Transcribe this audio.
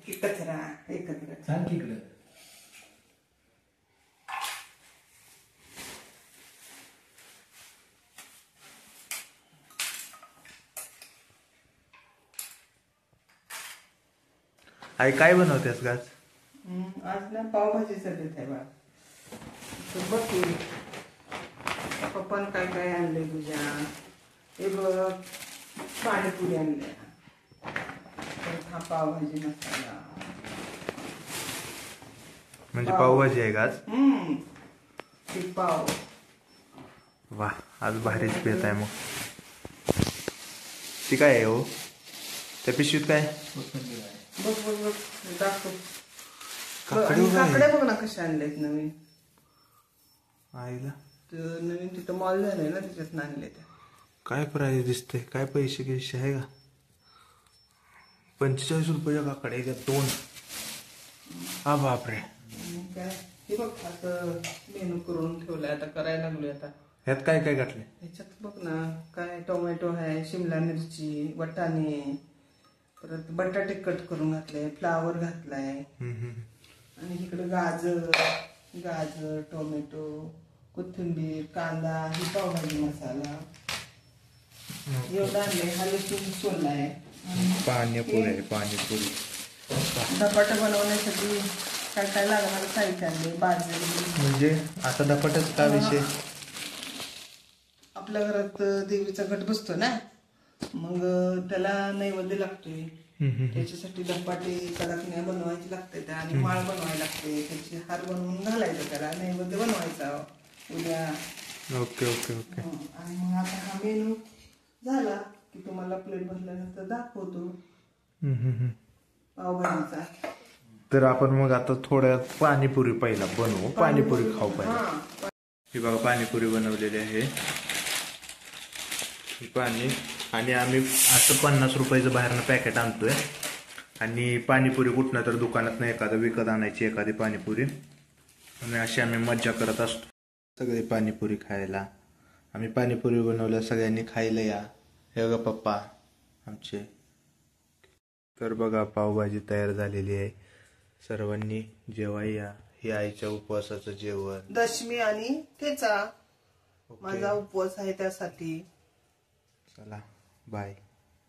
की कचरा एकत्र सांग की इकडं. आई काय बनवतेस गाज? आज ना पावभाजीचा बेत आहे बा. बघ की पप्पान काय काय आणले तुझ्या. हे बघ पाणीपुरी आणल्या, हा पावभाजी मसाला. म्हणजे पावभाजी आहे गाज? ती पाव. वा, आज भारीच बेत आहे मग. ती काय आहे हो त्या पिशवीत? काय बघ बघ बघ दाखव. काकडे बघ ना कशा आणलेत नवीन. आईला नवीन तिथं मॉल झालंय ना, त्याच्यात आणले त्या. काय प्राइस दिसते? काय पैसे घ्यायचे आहे का? 45 रुपयाच्या काकडे त्या 2. हा बापरे. काय हे बघ असं मेनू करून ठेवलाय, आता करायला लागलोय. आता ह्यात काय काय घातले? ह्याच्यात बघ ना काय टोमॅटो आहे, शिमला मिरची, वाटाणे, परत बटाटे कट करून घातले, फ्लावर घातलाय, आणि इकडे गाजर, टोमॅटो, कोथिंबीर, कांदा, ही पावभाजी मसाला एवढं आणलंय. हा लसूण सोललाय. पाणीपुरी धपाटा बनवण्यासाठी काय काय लागणार साहित्य आणले. बाजरी. म्हणजे आता धपाटाच का विषय? आपल्या घरात देवीचा घट बसतो ना, मग त्याला नैवेद्य लागतोय. त्याच्यासाठी धपाटे कडाकण्या बनवायची लागते आणि माळ बनवायला लागते. त्याची हार बनवून घालायचं, त्याला नैवेद्य बनवायचा उद्या. Okay okay okay. आणि मग आता हा मेनू झाला की तुम्हाला प्लेट भरल्यानंतर दाखवतो पावभाजीचा. तर आपण मग आता थोड्या पाणीपुरी पहिला बनवू. पाणीपुरी खाऊ पाहिजे. ही बघा पाणीपुरी बनवलेली आहे. पाणी आणि आम्ही असं 50 रुपयाचं बाहेरनं पॅकेट आणतोय. आणि पाणीपुरी कुठनं तर दुकानात नाही एखादं विकत आणायची एखादी पाणीपुरी. आणि अशी आम्ही मज्जा करत असतो सगळी पाणीपुरी खायला. आम्ही पाणीपुरी बनवल्या, सगळ्यांनी खायला या. हे बघा पप्पा आमचे. तर बघा पावभाजी तयार झालेली आहे. सर्वांनी जेवाय या. हे आईच्या उपवासाचं जेवण. दशमी आणि ठेचा माझा उपवास आहे त्यासाठी. चला बाय.